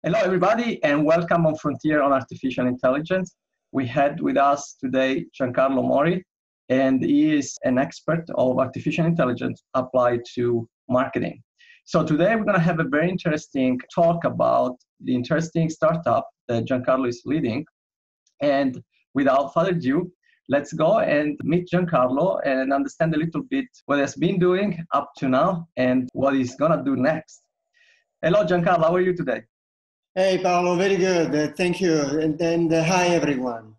Hello, everybody, and welcome on Frontier on Artificial Intelligence. We had with us today Giancarlo Mori, and he is an expert of artificial intelligence applied to marketing. So today we're going to have a very interesting talk about the interesting startup that Giancarlo is leading. And without further ado, let's go and meet Giancarlo and understand a little bit what he has been doing up to now and what he's going to do next. Hello, Giancarlo, how are you today? Hey, Paolo, very good. Thank you. And hi, everyone.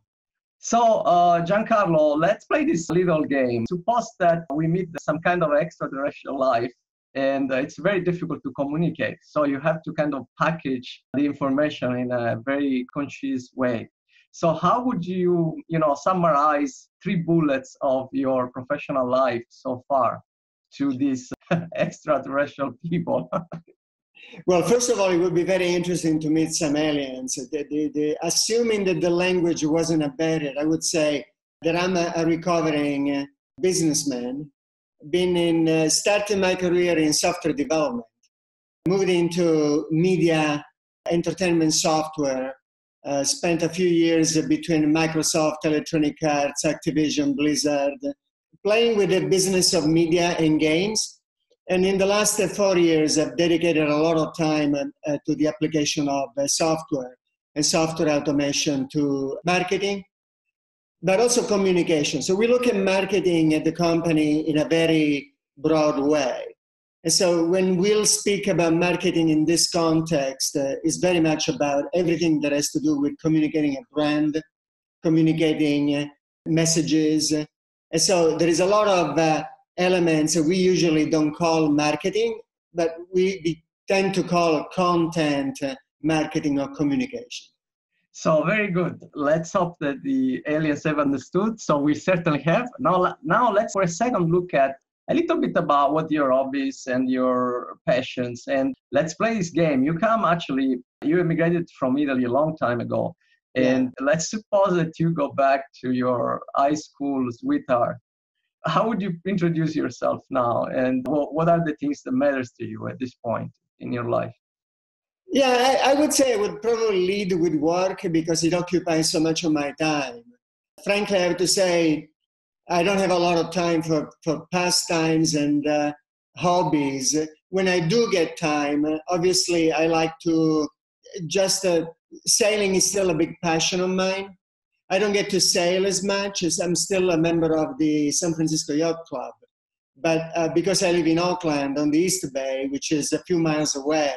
So, Giancarlo, let's play this little game. Suppose that we meet some kind of extraterrestrial life, and it's very difficult to communicate. So you have to kind of package the information in a very concise way. So how would you, summarize 3 bullets of your professional life so far to these extraterrestrial people? Well, first of all, it would be very interesting to meet some aliens. Assuming that the language wasn't a barrier, I would say that I'm a recovering businessman, starting my career in software development, moved into media, entertainment software, spent a few years between Microsoft, Electronic Arts, Activision, Blizzard, playing with the business of media and games. And in the last 4 years, I've dedicated a lot of time to the application of software and software automation to marketing, but also communication. So we look at marketing at the company in a very broad way. And so when we'll speak about marketing in this context, it's very much about everything that has to do with communicating a brand, communicating messages. And so there is a lot of elements that we usually don't call marketing, but we tend to call content marketing or communication. So very good. Let's hope that the aliens have understood. So we certainly have. Now let's for a second look at a little bit about what your hobbies and your passions. And let's play this game. You immigrated from Italy a long time ago. And let's suppose that you go back to your high school sweetheart. How would you introduce yourself now? And what are the things that matters to you at this point in your life? Yeah, I would say I would probably lead with work because it occupies so much of my time. Frankly, I have to say, I don't have a lot of time for pastimes and hobbies. When I do get time, obviously I like to sailing is still a big passion of mine. I don't get to sail as much as I'm still a member of the San Francisco Yacht Club. But because I live in Oakland on the East Bay, which is a few miles away,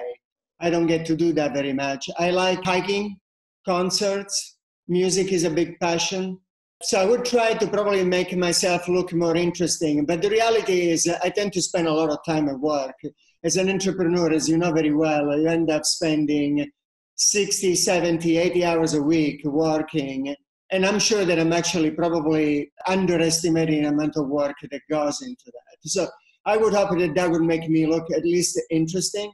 I don't get to do that very much. I like hiking, concerts, music is a big passion. So I would try to probably make myself look more interesting. But the reality is I tend to spend a lot of time at work. As an entrepreneur, as you know very well, you end up spending 60, 70, 80 hours a week working. And I'm sure that I'm actually probably underestimating the amount of work that goes into that. So I would hope that that would make me look at least interesting.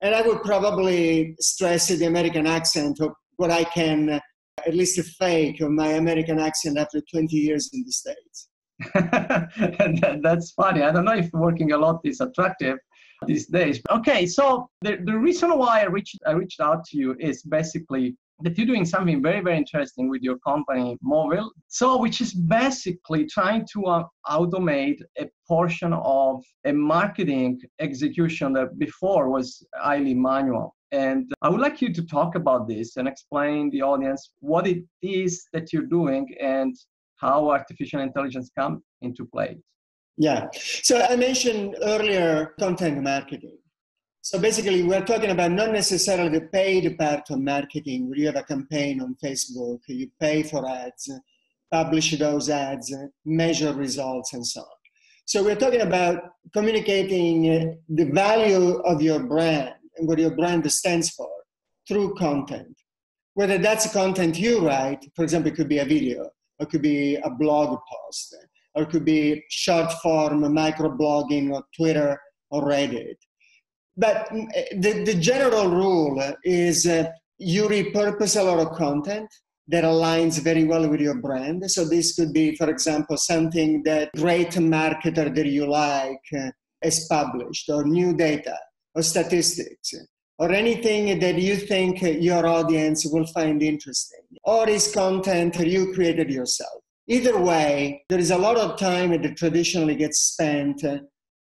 And I would probably stress the American accent of what I can at least fake of my American accent after 20 years in the States. That's funny. I don't know if working a lot is attractive these days. Okay, so the reason why I reached out to you is basically that you're doing something very, very interesting with your company, Movyl. So, which is basically trying to automate a portion of a marketing execution that before was highly manual. And I would like you to talk about this and explain the audience what it is that you're doing and how artificial intelligence comes into play. Yeah. So I mentioned earlier content marketing. So basically, we're talking about not necessarily the paid part of marketing, where you have a campaign on Facebook, you pay for ads, publish those ads, measure results, and so on. So we're talking about communicating the value of your brand and what your brand stands for through content. Whether that's content you write, for example, it could be a video, or it could be a blog post, or it could be short form microblogging on Twitter or Reddit. But the general rule is you repurpose a lot of content that aligns very well with your brand. So this could be, for example, something that great marketer that you like has published, or new data, or statistics. or anything that you think your audience will find interesting, or is content you created yourself. Either way, there is a lot of time that traditionally gets spent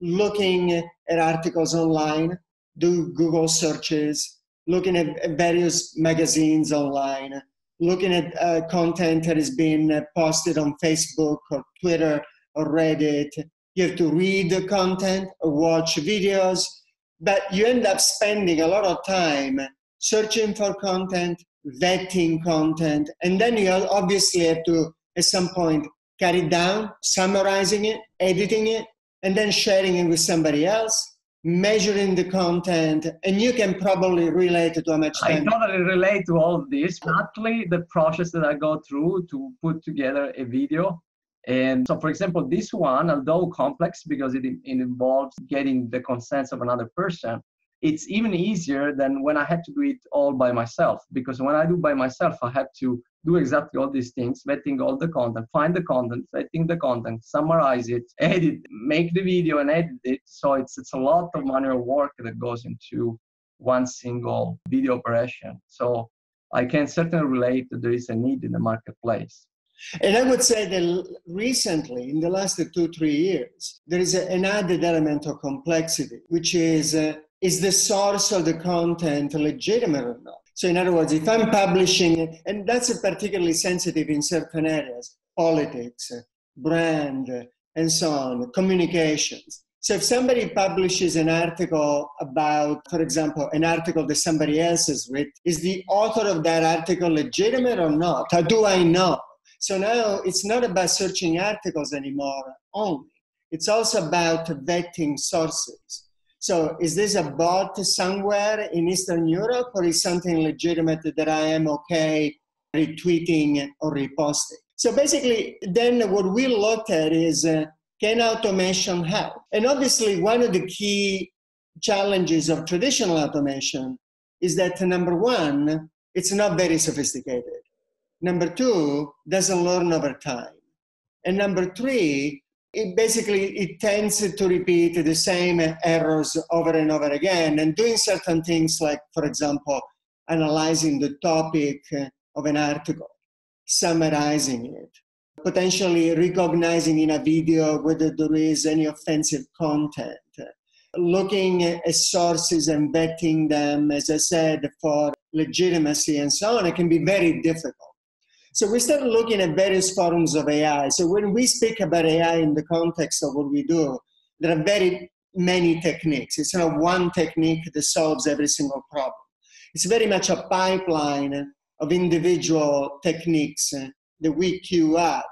looking at articles online, do Google searches, looking at various magazines online, looking at content that is being posted on Facebook or Twitter or Reddit. You have to read the content or watch videos, but you end up spending a lot of time searching for content, vetting content, and then you obviously have to, at some point, cut it down, summarizing it, editing it, and then sharing it with somebody else, measuring the content, and you can probably relate to how much time. I totally relate to all of this. Actually, the process that I go through to put together a video. And so, for example, this one, although complex because it involves getting the consent of another person, it's even easier than when I had to do it all by myself. Because when I do by myself, I have to do exactly all these things, vetting all the content, find the content, vetting the content, summarize it, edit, make the video and edit it. So it's a lot of manual work that goes into one single video operation. So I can certainly relate that there is a need in the marketplace. And I would say that recently, in the last 2-3 years, there is an added element of complexity, which is the source of the content legitimate or not? So in other words, if I'm publishing, and that's particularly sensitive in certain areas, politics, brand, and so on, communications. So if somebody publishes an article about, for example, an article that somebody else has written, is the author of that article legitimate or not? How do I know? So now it's not about searching articles anymore only. It's also about vetting sources. So is this a bot somewhere in Eastern Europe, or is something legitimate that I am okay retweeting or reposting? So basically, then what we looked at is, can automation help? And obviously, one of the key challenges of traditional automation is that, number one, it's not very sophisticated. Number two, doesn't learn over time. And number three, it tends to repeat the same errors over and over again, and doing certain things like, for example, analyzing the topic of an article, summarizing it, potentially recognizing in a video whether there is any offensive content, looking at sources and vetting them, as I said, for legitimacy and so on. It can be very difficult. So we started looking at various forms of AI. So when we speak about AI in the context of what we do, there are very many techniques. It's not one technique that solves every single problem. It's very much a pipeline of individual techniques that we queue up.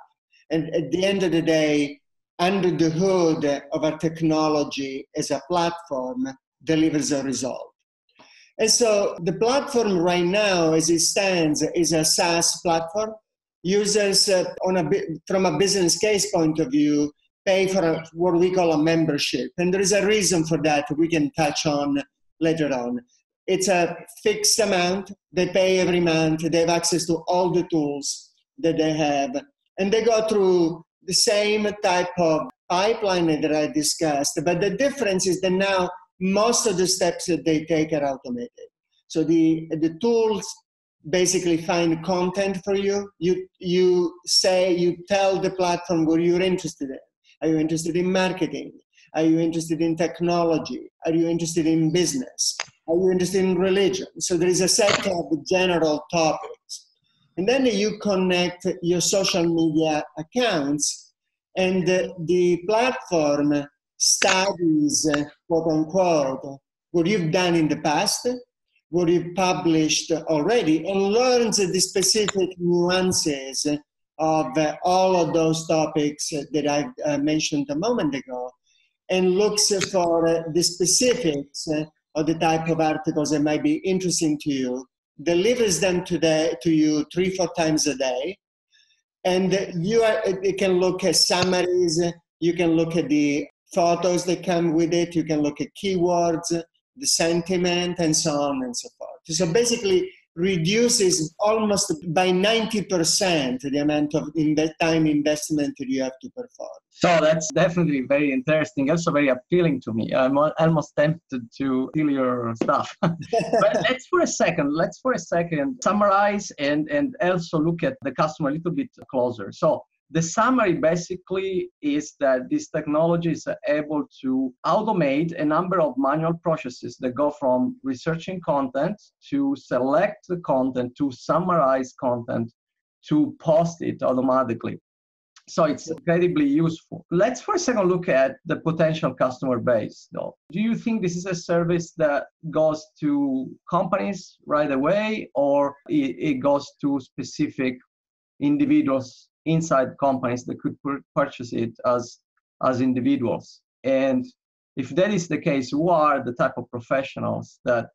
And at the end of the day, under the hood of our technology as a platform delivers a result. And so the platform right now, as it stands, is a SaaS platform. Users, from a business case point of view, pay for what we call a membership. And there is a reason for that we can touch on later on. It's a fixed amount. They pay every month. They have access to all the tools that they have. And they go through the same type of pipeline that I discussed. But the difference is that now most of the steps that they take are automated. So the tools basically find content for you. You tell the platform what you're interested in. Are you interested in marketing? Are you interested in technology? Are you interested in business? Are you interested in religion? So there is a set of general topics. And then you connect your social media accounts, and the platform studies, quote unquote, what you've done in the past, what you've published already, and learns the specific nuances of all of those topics that I mentioned a moment ago, and looks for the specifics of the type of articles that might be interesting to you, delivers them to you 3-4 times a day, and you can look at summaries, you can look at the photos that come with it, you can look at keywords, the sentiment, and so on and so forth. So basically, reduces almost by 90% the amount of time investment that you have to perform. So that's definitely very interesting, also very appealing to me. I'm almost tempted to steal your stuff. But let's for a second summarize and also look at the customer a little bit closer. So the summary basically is that this technology is able to automate a number of manual processes that go from researching content to select the content, to summarize content, to post it automatically. So it's incredibly useful. Let's for a second look at the potential customer base, though. Do you think this is a service that goes to companies right away, or it goes to specific individuals inside companies that could purchase it as individuals? And if that is the case, who are the type of professionals that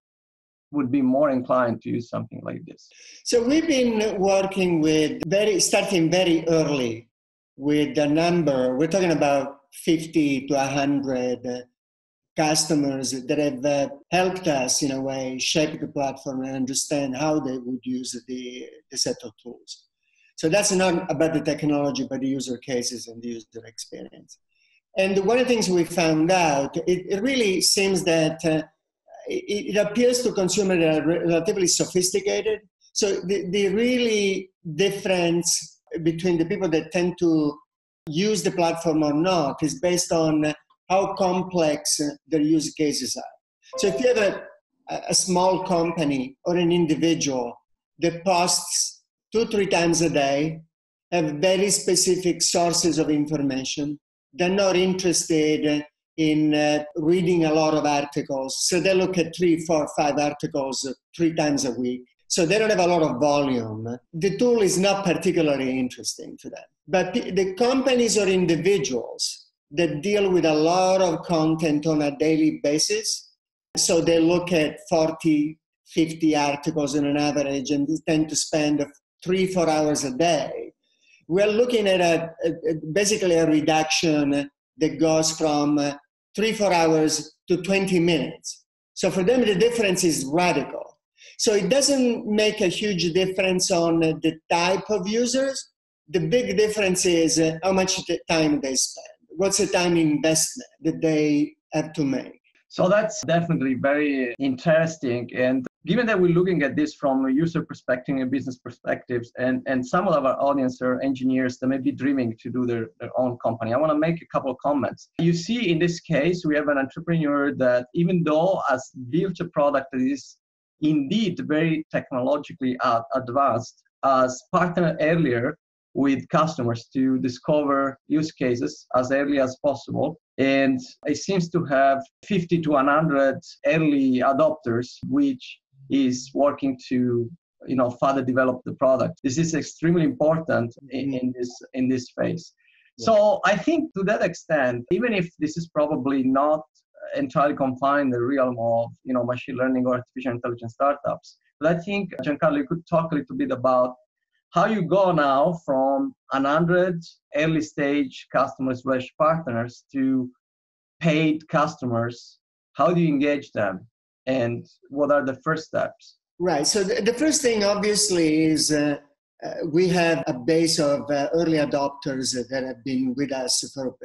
would be more inclined to use something like this? So we've been working with starting very early with a number, we're talking about 50 to 100 customers that have helped us in a way shape the platform and understand how they would use the set of tools. So that's not about the technology, but the user cases and the user experience. And one of the things we found out, it really seems that it appeals to consumers that are relatively sophisticated. So the really difference between the people that tend to use the platform or not is based on how complex their use cases are. So if you have a small company or an individual that posts 2-3 times a day, have very specific sources of information, they're not interested in reading a lot of articles. So they look at 3, 4, 5 articles 3 times a week. So they don't have a lot of volume. The tool is not particularly interesting to them. But the companies or individuals that deal with a lot of content on a daily basis, so they look at 40, 50 articles on an average and tend to spend 3-4 hours a day, we're looking at basically a reduction that goes from 3-4 hours to 20 minutes. So for them, the difference is radical. So it doesn't make a huge difference on the type of users. The big difference is how much time they spend. What's the time investment that they have to make? So that's definitely very interesting. And given that we're looking at this from a user perspective and business perspectives, and some of our audience are engineers that may be dreaming to do their own company, I want to make a couple of comments. You see, in this case, we have an entrepreneur that, even though has built a product that is indeed very technologically advanced, as partnered earlier with customers to discover use cases as early as possible. And it seems to have 50 to 100 early adopters, which is working to further develop the product. This is extremely important in this phase. Yeah. So I think to that extent, even if this is probably not entirely confined in the realm of machine learning or artificial intelligence startups, but I think, Giancarlo, you could talk a little bit about how you go now from 100 early stage customers / partners to paid customers. How do you engage them, and what are the first steps? Right. So the first thing, obviously, is we have a base of early adopters that have been with us for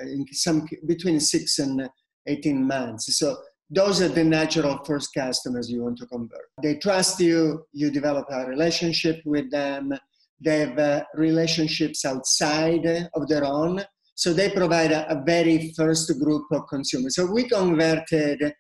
between 6 and 18 months. So those are the natural first customers you want to convert. They trust you. You develop a relationship with them. They have relationships outside of their own. So they provide a very first group of consumers. So we converted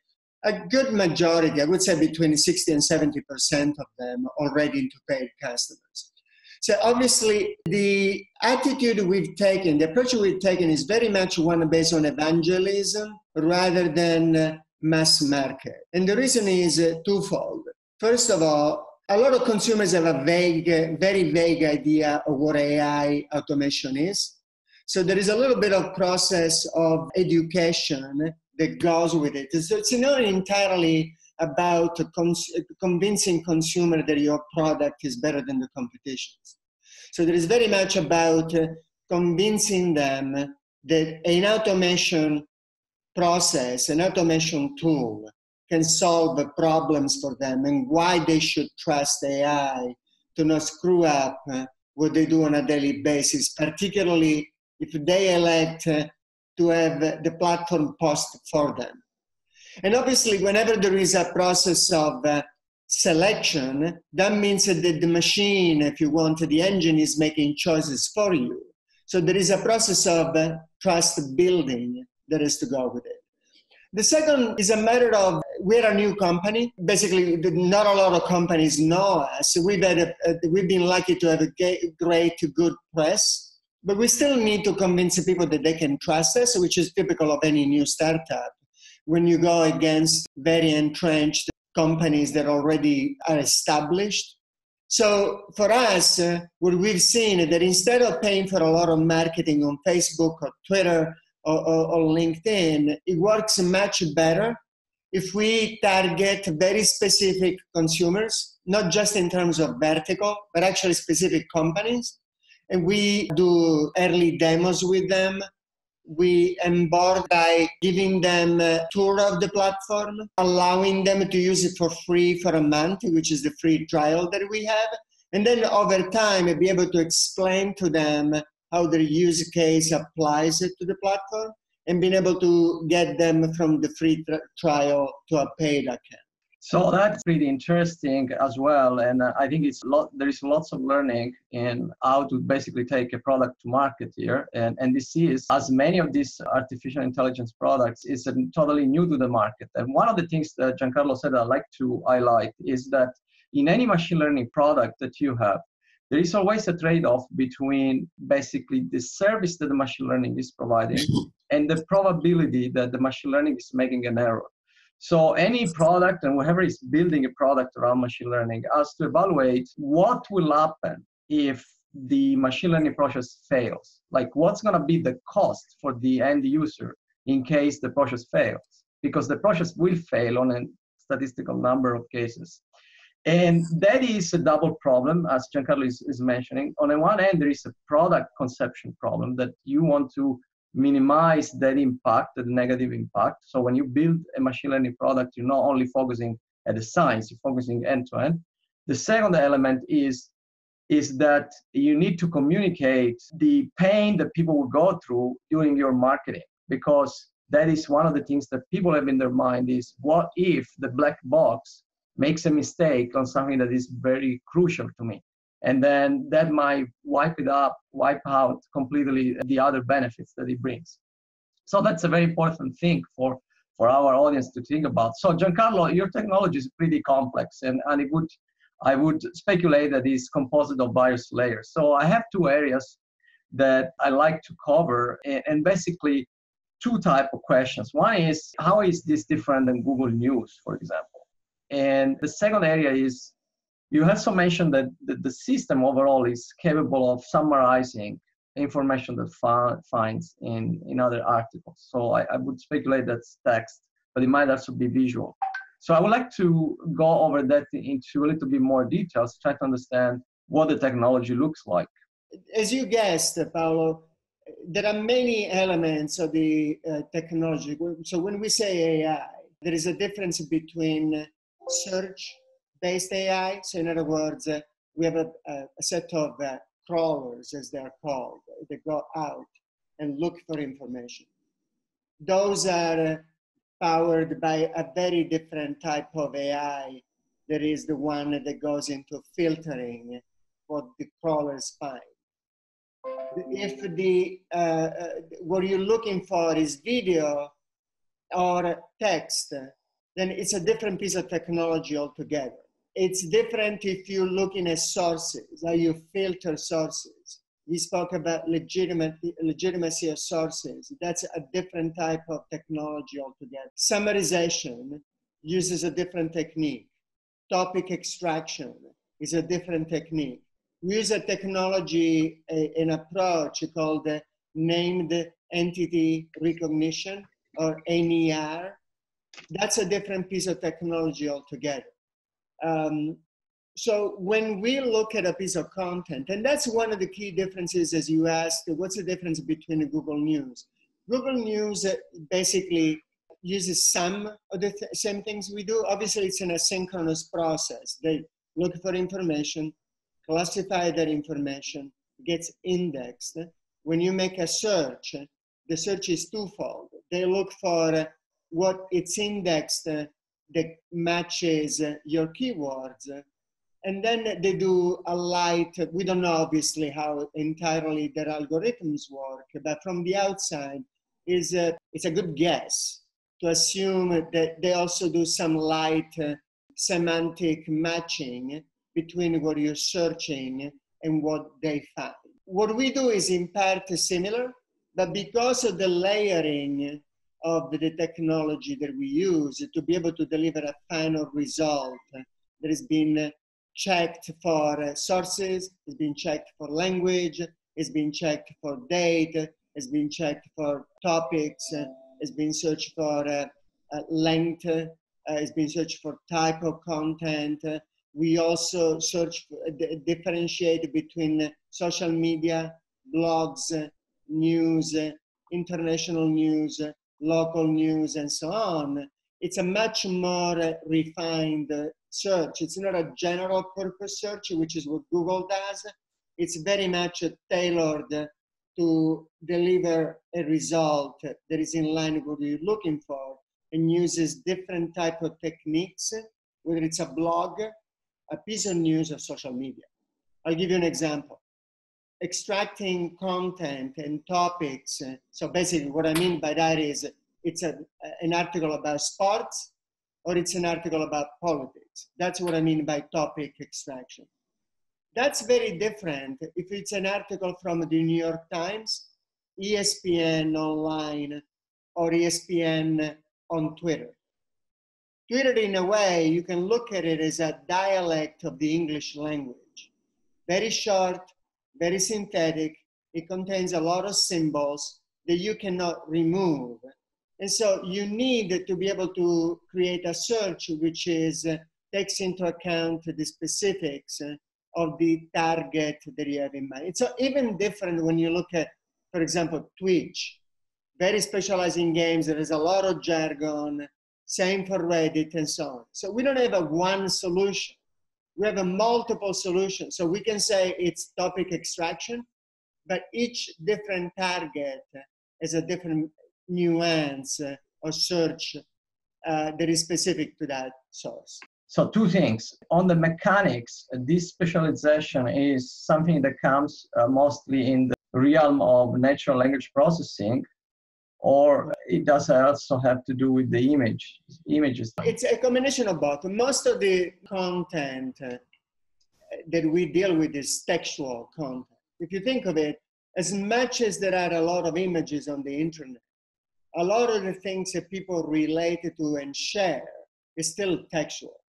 a good majority, I would say between 60 and 70% of them already into paid customers. So obviously the attitude we've taken, the approach we've taken is very much one based on evangelism rather than mass market. And the reason is twofold. First of all, a lot of consumers have a very vague idea of what AI automation is. So there is a little bit of process of education that goes with it. So it's not entirely about convincing consumer that your product is better than the competition's. So there is very much about convincing them that an automation process, an automation tool can solve the problems for them and why they should trust AI to not screw up what they do on a daily basis, particularly if they elect to have the platform post for them. And obviously, whenever there is a process of selection, that means that the machine, if you want, the engine is making choices for you. So there is a process of trust building that has to go with it. The second is a matter of, we're a new company. Basically, not a lot of companies know us. We've been lucky to have a great, good press, but we still need to convince people that they can trust us, which is typical of any new startup. When you go against very entrenched companies that already are established. So for us, what we've seen is that instead of paying for a lot of marketing on Facebook or Twitter or LinkedIn, it works much better if we target very specific consumers, not just in terms of vertical, but actually specific companies. And we do early demos with them. We onboard by giving them a tour of the platform, allowing them to use it for free for a month, which is the free trial that we have. And then over time, be able to explain to them how their use case applies to the platform and being able to get them from the free trial to a paid account. So that's pretty interesting as well. And I think there is lots of learning in how to basically take a product to market here. And this is, as many of these artificial intelligence products, is totally new to the market. And one of the things that Giancarlo said I'd like to highlight is that in any machine learning product that you have, there is always a trade-off between basically the service that the machine learning is providing and the probability that the machine learning is making an error. So any product and whoever is building a product around machine learning has to evaluate what will happen if the machine learning process fails. Like what's going to be the cost for the end user in case the process fails, because the process will fail on a statistical number of cases. And that is a double problem, as Giancarlo is mentioning. On the one hand, there is a product conception problem that you want to minimize that impact, the negative impact. So when you build a machine learning product, you're not only focusing at the science, you're focusing end to end. The second element is that you need to communicate the pain that people will go through during your marketing, because that is one of the things that people have in their mind is, what if the black box makes a mistake on something that is very crucial to me? And then that might wipe out completely the other benefits that it brings. So that's a very important thing for our audience to think about. So Giancarlo, your technology is pretty complex, and I would speculate that it's composed of various layers. So I have two areas that I like to cover, and basically two types of questions. One is, how is this different than Google News, for example? And the second area is, you also mentioned that the system overall is capable of summarizing information that finds in other articles. So I would speculate that's text, but it might also be visual. So I would like to go over that into a little bit more details, try to understand what the technology looks like. As you guessed, Paolo, there are many elements of the technology. So when we say AI, there is a difference between search-based AI. So in other words, we have a set of crawlers, as they're called, that go out and look for information. Those are powered by a very different type of AI. That is the one that goes into filtering what the crawlers find. If what you're looking for is video or text, then it's a different piece of technology altogether. It's different if you're looking at sources, how you filter sources. We spoke about legitimacy of sources. That's a different type of technology altogether. Summarization uses a different technique. Topic extraction is a different technique. We use a technology, an approach called named entity recognition, or NER. That's a different piece of technology altogether. So when we look at a piece of content, and that's one of the key differences, as you asked, what's the difference between Google News? Google News basically uses some of the same things we do. Obviously, it's an asynchronous process. They look for information, classify that information, gets indexed. When you make a search, the search is twofold. They look for what it's indexed that matches your keywords. And then they do a light, we don't know obviously how entirely their algorithms work, but from the outside, it's a good guess to assume that they also do some light semantic matching between what you're searching and what they find. What we do is in part similar, but because of the layering of the technology that we use to be able to deliver a final result that has been checked for sources, has been checked for language, has been checked for date, has been checked for topics, has been searched for length, has been searched for type of content. We also search, differentiate between social media, blogs, news, international news, local news, and so on. It's a much more refined search. It's not a general purpose search, which is what Google does. It's very much tailored to deliver a result that is in line with what you're looking for and uses different type of techniques, whether it's a blog, a piece of news, or social media. I'll give you an example. Extracting content and topics. So basically what I mean by that is it's an article about sports or it's an article about politics. That's what I mean by topic extraction. That's very different if it's an article from the New York Times, ESPN online, or ESPN on Twitter. Twitter, in a way, you can look at it as a dialect of the English language. Very short, very synthetic. It contains a lot of symbols that you cannot remove. And so you need to be able to create a search which takes into account the specifics of the target that you have in mind. It's even different when you look at, for example, Twitch. Very specialized in games. There is a lot of jargon. Same for Reddit and so on. So we don't have a one solution. We have a multiple solutions. So we can say it's topic extraction, but each different target has a different nuance or search that is specific to that source. So two things. On the mechanics, this specialization is something that comes mostly in the realm of natural language processing, or it does also have to do with the images? It's a combination of both. Most of the content that we deal with is textual content. If you think of it, as much as there are a lot of images on the internet, a lot of the things that people relate to and share is still textual.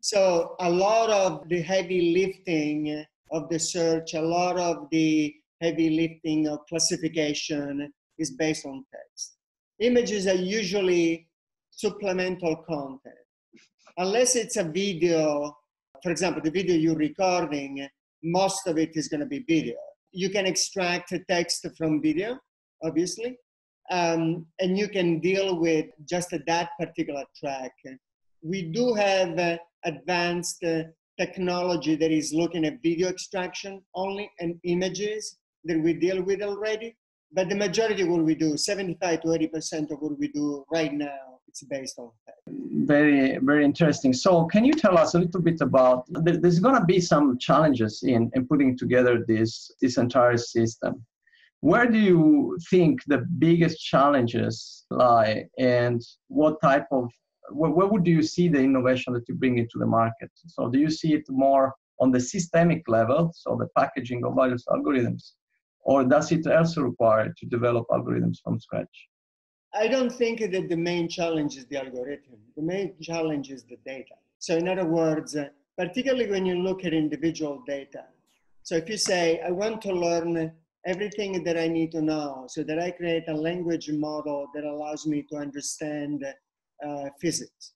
So a lot of the heavy lifting of the search, a lot of the heavy lifting of classification is based on text. Images are usually supplemental content. Unless it's a video, for example, the video you're recording, most of it is going to be video. You can extract text from video, obviously, and you can deal with just that particular track. We do have advanced technology that is looking at video extraction only and images that we deal with already. But the majority of what we do, 75 to 80% of what we do right now, it's based on text. Very, very interesting. So can you tell us a little bit about, there's going to be some challenges in putting together this entire system. Where do you think the biggest challenges lie, and what type of, where would you see the innovation that you bring into the market? So do you see it more on the systemic level, so the packaging of various algorithms, or does it also require to develop algorithms from scratch? I don't think that the main challenge is the algorithm. The main challenge is the data. So in other words, particularly when you look at individual data. So if you say, I want to learn everything that I need to know so that I create a language model that allows me to understand physics.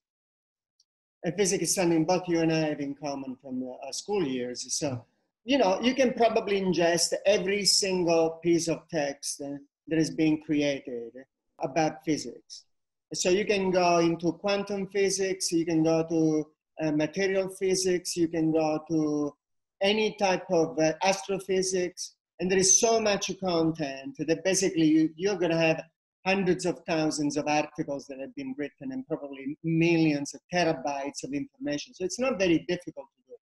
And physics is something both you and I have in common from our school years. So, you know, you can probably ingest every single piece of text that is being created about physics. So you can go into quantum physics, you can go to material physics, you can go to any type of astrophysics, and there is so much content that basically you're going to have hundreds of thousands of articles that have been written and probably millions of terabytes of information. So it's not very difficult to do.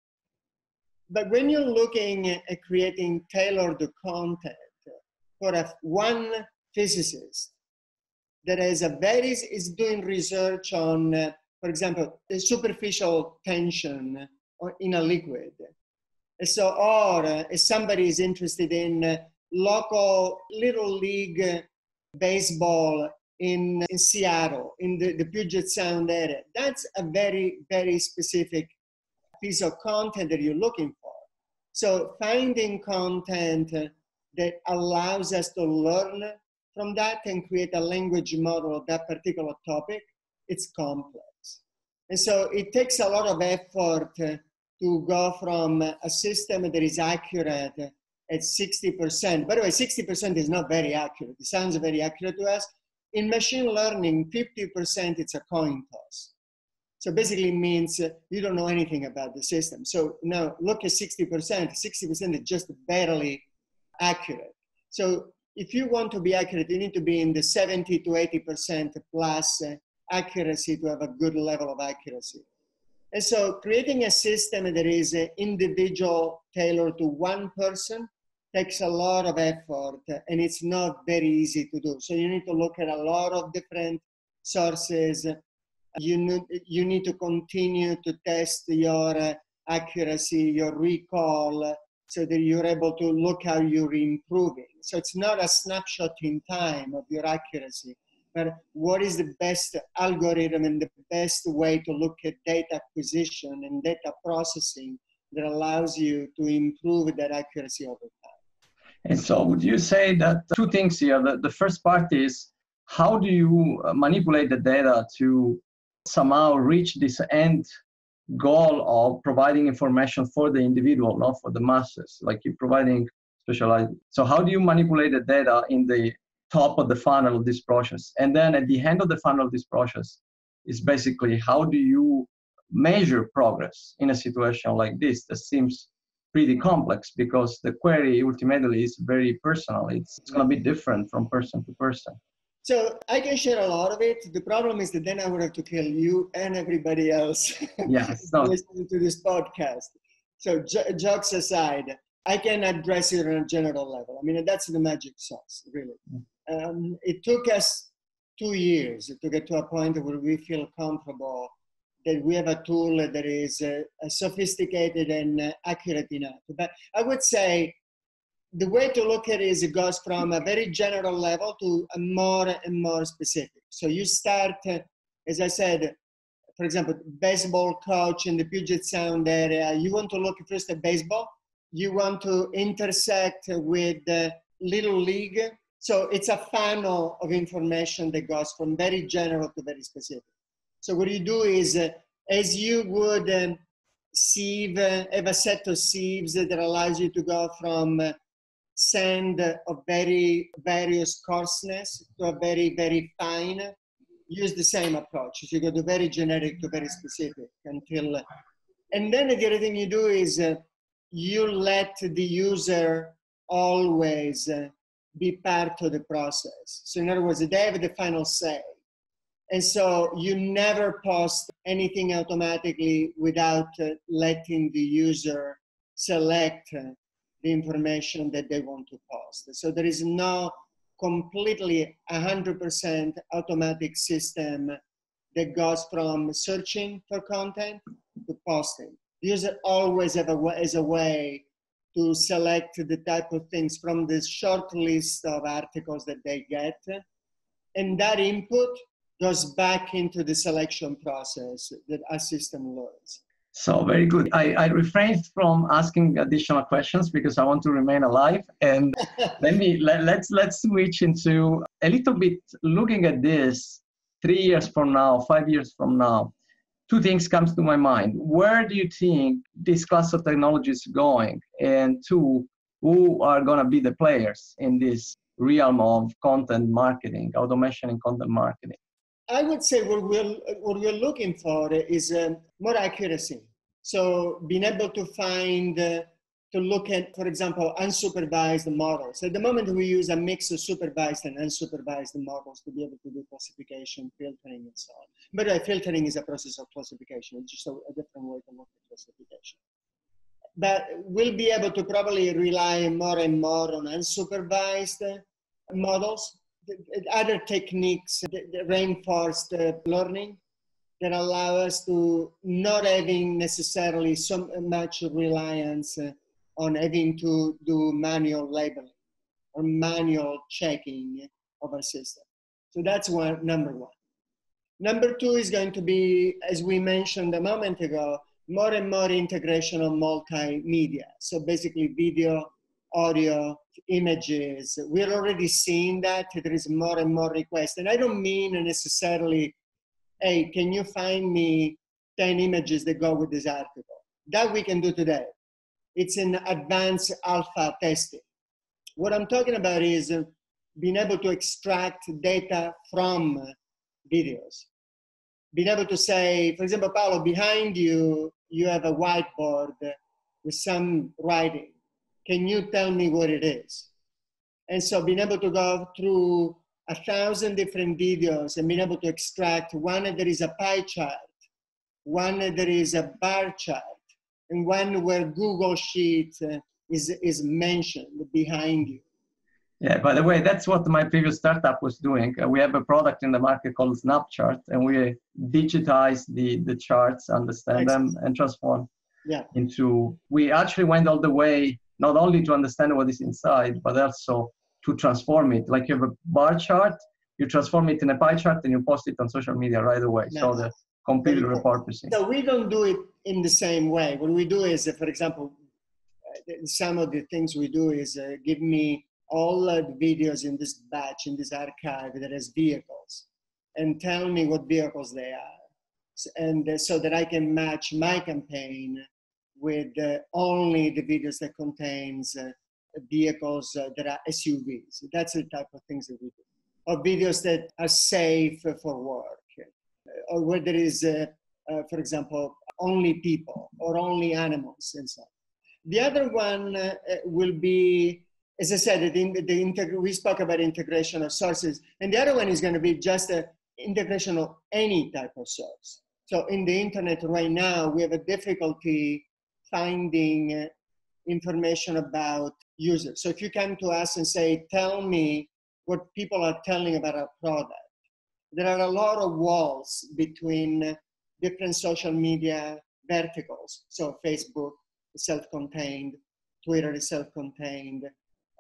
But when you're looking at creating tailored content for one physicist that is doing research on, for example, the superficial tension in a liquid. So, or if somebody is interested in local little league baseball in Seattle, in the Puget Sound area, that's a very, very specific piece of content that you're looking for. So finding content that allows us to learn from that and create a language model of that particular topic, it's complex. And so it takes a lot of effort to go from a system that is accurate at 60%. By the way, 60% is not very accurate. It sounds very accurate to us. In machine learning, 50% it's a coin toss. So basically it means you don't know anything about the system. So now look at 60%. 60% is just barely accurate. So if you want to be accurate, you need to be in the 70 to 80% plus accuracy to have a good level of accuracy. And so creating a system that is individual, tailored to one person takes a lot of effort, and it's not very easy to do. So you need to look at a lot of different sources. You need to continue to test your accuracy, your recall, so that you're able to look how you're improving. So it's not a snapshot in time of your accuracy, but what is the best algorithm and the best way to look at data acquisition and data processing that allows you to improve that accuracy over time. And so would you say that two things here? The first part is, how do you manipulate the data to somehow reach this end goal of providing information for the individual, not for the masses, like you're providing specialized. So how do you manipulate the data in the top of the funnel of this process? And then at the end of the funnel of this process is basically, how do you measure progress in a situation like this that seems pretty complex, because the query ultimately is very personal. It's going to be different from person to person. So I can share a lot of it. The problem is that then I would have to kill you and everybody else listening to this podcast. So jokes aside, I can address it on a general level. I mean, that's the magic sauce, really. It took us 2 years to get to a point where we feel comfortable that we have a tool that is sophisticated and accurate enough. But I would say the way to look at it is it goes from a very general level to a more and more specific. So you start, as I said, for example, baseball coach in the Puget Sound area. You want to look first at baseball. You want to intersect with the Little League. So it's a funnel of information that goes from very general to very specific. So what you do is, as you would sieve, have a set of sieves that allows you to go from sand of very various coarseness to a very, very fine, use the same approach. So you go to very generic to very specific until, and then the other thing you do is you let the user always be part of the process. So in other words, they have the final say. And so you never post anything automatically without letting the user select the information that they want to post. So there is no completely 100% automatic system that goes from searching for content to posting. The user always has a way to select the type of things from this short list of articles that they get. And that input goes back into the selection process that a system learns. So very good. I refrained from asking additional questions because I want to remain alive. And let's switch into a little bit looking at this 3 years from now, 5 years from now. Two things comes to my mind. Where do you think this class of technology is going? And two, who are going to be the players in this realm of content marketing, automation and content marketing? I would say what we're looking for is more accuracy. So being able to find, to look at, for example, unsupervised models. At the moment, we use a mix of supervised and unsupervised models to be able to do classification, filtering, and so on. But filtering is a process of classification. It's just a different way to look at classification. But we'll be able to probably rely more and more on unsupervised models, other techniques, the reinforced learning that allow us to not having necessarily so much reliance on having to do manual labeling or manual checking of our system. So that's number one. Number two is going to be, as we mentioned a moment ago, more and more integration of multimedia. So basically video, audio, images. We're already seeing that. There is more and more requests. And I don't mean necessarily, hey, can you find me 10 images that go with this article? That we can do today. It's in advanced alpha testing. What I'm talking about is being able to extract data from videos. Being able to say, for example, Paolo, behind you, you have a whiteboard with some writing. Can you tell me what it is? And so being able to go through 1,000 different videos and being able to extract one that is a pie chart, one that is a bar chart, and one where Google Sheet is mentioned behind you. Yeah, by the way, that's what my previous startup was doing. We have a product in the market called SnapCharts, and we digitize the charts, understand them, and transform into, we actually went all the way, not only to understand what is inside, but also to transform it. Like you have a bar chart, you transform it in a pie chart, and you post it on social media right away. Nice. So the completely repurposing. So we don't do it in the same way. What we do is, for example, some of the things we do is give me all the videos in this batch, in this archive that has vehicles, and tell me what vehicles they are. And so that I can match my campaign with only the videos that contains vehicles that are SUVs. That's the type of things that we do. Or videos that are safe for work. Or where there is, for example, only people or only animals and so on. The other one will be, as I said, we spoke about integration of sources, and the other one is going to be just an integration of any type of source. So in the internet right now, we have a difficulty finding information about users. So if you come to us and say, tell me what people are telling about our product, there are a lot of walls between different social media verticals. So Facebook is self-contained, Twitter is self-contained,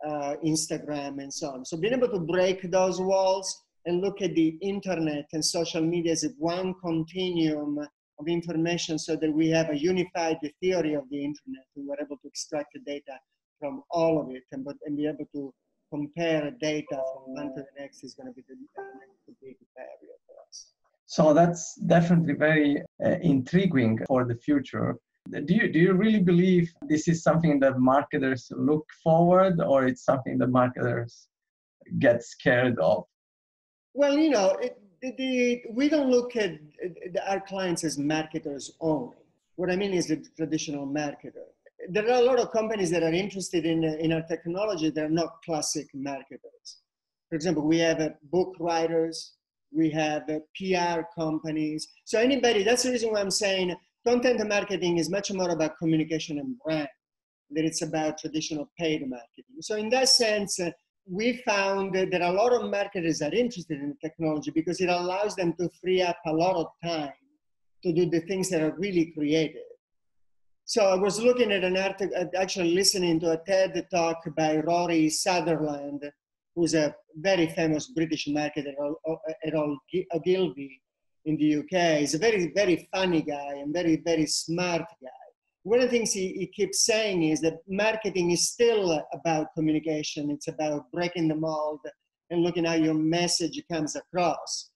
Instagram, and so on. So being able to break those walls and look at the internet and social media as one continuum of information so that we have a unified theory of the internet and we're able to extract the data from all of it and be able to compare data from one to the next is going to be the big area for us. So that's definitely very intriguing for the future. Do you really believe this is something that marketers look forward, or it's something that marketers get scared of? Well, you know, we don't look at our clients as marketers only. What I mean is the traditional marketer. There are a lot of companies that are interested in our technology that are not classic marketers. For example, we have book writers, we have PR companies. So anybody, that's the reason why I'm saying content marketing is much more about communication and brand than it's about traditional paid marketing. So in that sense, we found that a lot of marketers are interested in technology because it allows them to free up a lot of time to do the things that are really creative. So I was looking at an article, actually listening to a TED talk by Rory Sutherland, who's a very famous British marketer at Ogilvy in the UK. He's a very, very funny guy and very, very smart guy. One of the things he keeps saying is that marketing is still about communication. It's about breaking the mold and looking how your message comes across.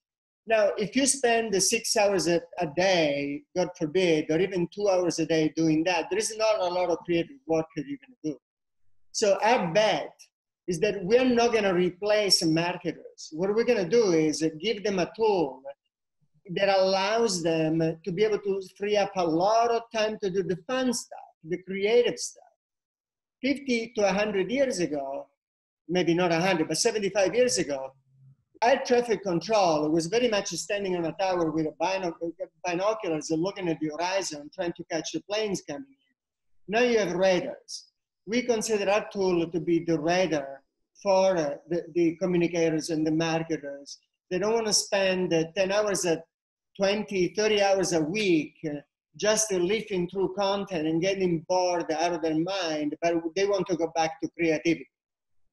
Now, if you spend 6 hours a day, God forbid, or even 2 hours a day doing that, there is not a lot of creative work that you're going to do. So our bet is that we're not going to replace marketers. What we're going to do is give them a tool that allows them to be able to free up a lot of time to do the fun stuff, the creative stuff. 50 to 100 years ago, maybe not 100, but 75 years ago, air traffic control was very much standing on a tower with a binoculars and looking at the horizon, trying to catch the planes coming in. Now you have radars. We consider our tool to be the radar for the communicators and the marketers. They don't want to spend 10 hours, 20, 30 hours a week just leafing through content and getting bored out of their mind, but they want to go back to creativity.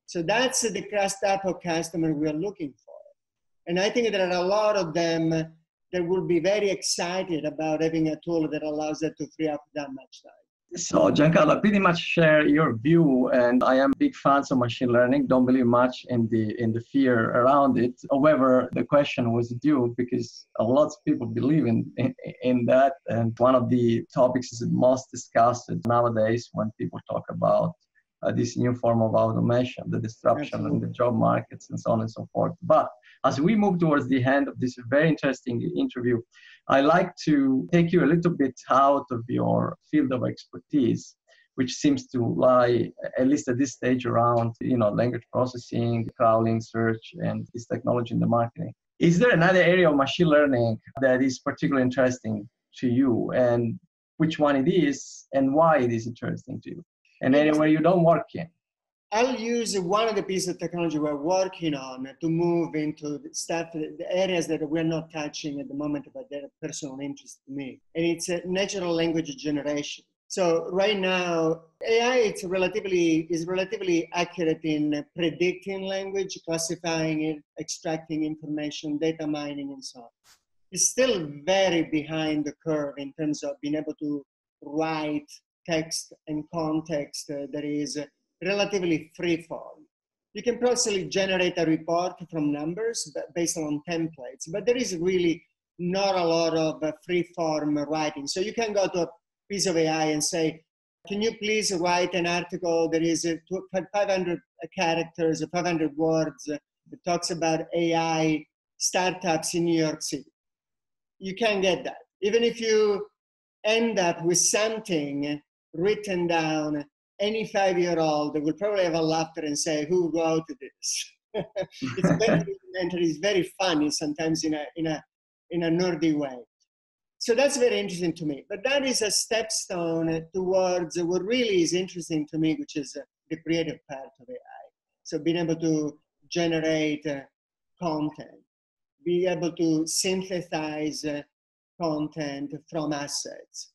So that's the crust type of customer we are looking for. And I think there are a lot of them that will be very excited about having a tool that allows them to free up that much time. So Giancarlo, I pretty much share your view, and I am big fans of machine learning. Don't believe much in the fear around it. However, the question was due because a lot of people believe in that, and one of the topics is most discussed nowadays when people talk about this new form of automation, the disruption in the job markets and so on and so forth. But as we move towards the end of this very interesting interview, I like to take you a little bit out of your field of expertise, which seems to lie, at least at this stage, around language processing, crawling, search, and this technology in the marketing. Is there another area of machine learning that is particularly interesting to you, and which one it is, and why it is interesting to you? And anywhere you don't work in. I'll use one of the pieces of technology we're working on to move into the areas that we're not touching at the moment, but they're of personal interest to me. And it's natural language generation. So right now, AI is relatively accurate in predicting language, classifying it, extracting information, data mining, and so on. It's still very behind the curve in terms of being able to write text and context that is relatively free form. You can possibly generate a report from numbers based on templates, but there is really not a lot of free form writing. So you can go to a piece of AI and say, can you please write an article that is 500 characters, 500 words that talks about AI startups in New York City? You can't get that. Even if you end up with something written down, any 5-year-old will probably have a laughter and say, who wrote this? It's very rudimentary, it's very funny, sometimes in a nerdy way. So that's very interesting to me. But that is a stepstone towards what really is interesting to me, which is the creative part of AI. So being able to generate content, be able to synthesize content from assets.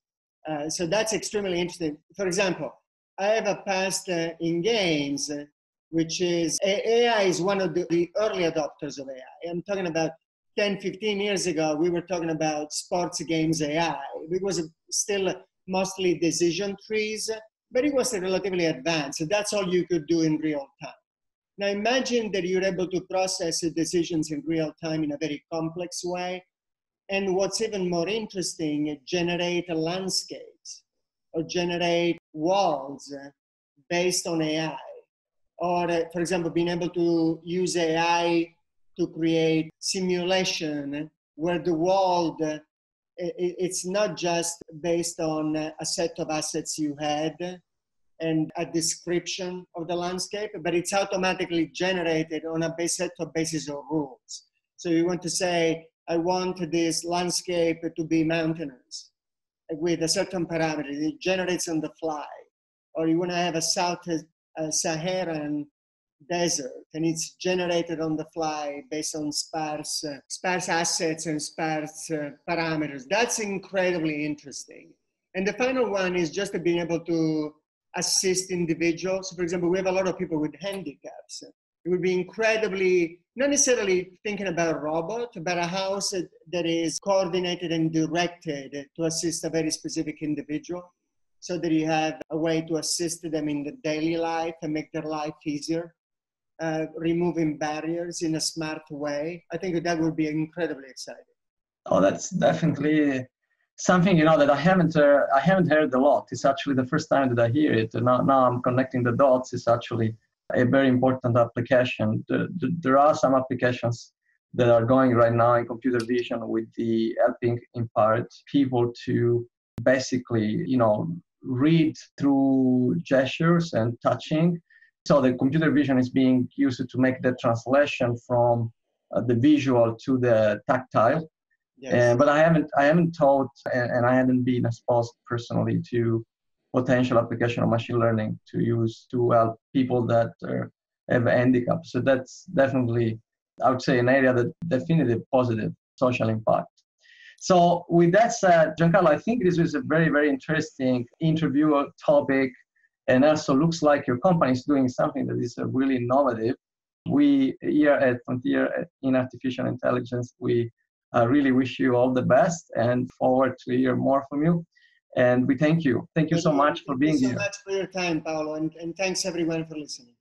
So that's extremely interesting. For example, I have a past in games, which is AI is one of the early adopters of AI. I'm talking about 10, 15 years ago, we were talking about sports games AI. It was still mostly decision trees, but it was relatively advanced. So that's all you could do in real time. Now imagine that you're able to process decisions in real time in a very complex way. And what's even more interesting, generate landscapes or generate walls based on AI. Or, for example, being able to use AI to create simulation where the world, it's not just based on a set of assets you had and a description of the landscape, but it's automatically generated on a set of basis of rules. So you want to say, I want this landscape to be mountainous with a certain parameter. It generates on the fly. Or you want to have a Saharan desert, and it's generated on the fly based on sparse assets and sparse parameters. That's incredibly interesting. And the final one is just being able to assist individuals. For example, we have a lot of people with handicaps. It would be incredibly, not necessarily thinking about a robot, but a house that is coordinated and directed to assist a very specific individual, so that you have a way to assist them in the daily life and make their life easier, removing barriers in a smart way. I think that would be incredibly exciting. Oh, that's definitely something that I haven't heard a lot. It's actually the first time that I hear it. And now I'm connecting the dots. It's actually a very important application. There are some applications that are going right now in computer vision with the helping in part people to basically, read through gestures and touching. So the computer vision is being used to make the translation from the visual to the tactile. Yes. But I haven't taught and I haven't been exposed personally to potential application of machine learning to use to help people that have a handicap. So that's definitely, I would say, an area that definitely positive social impact. So with that said, Giancarlo, I think this was a very, very interesting interview topic, and also looks like your company is doing something that is really innovative. We here at Frontier in Artificial Intelligence, we really wish you all the best and forward to hear more from you. And we thank you. Thank you so much for being here. Thank you so much for your time, Paolo, and thanks everyone for listening.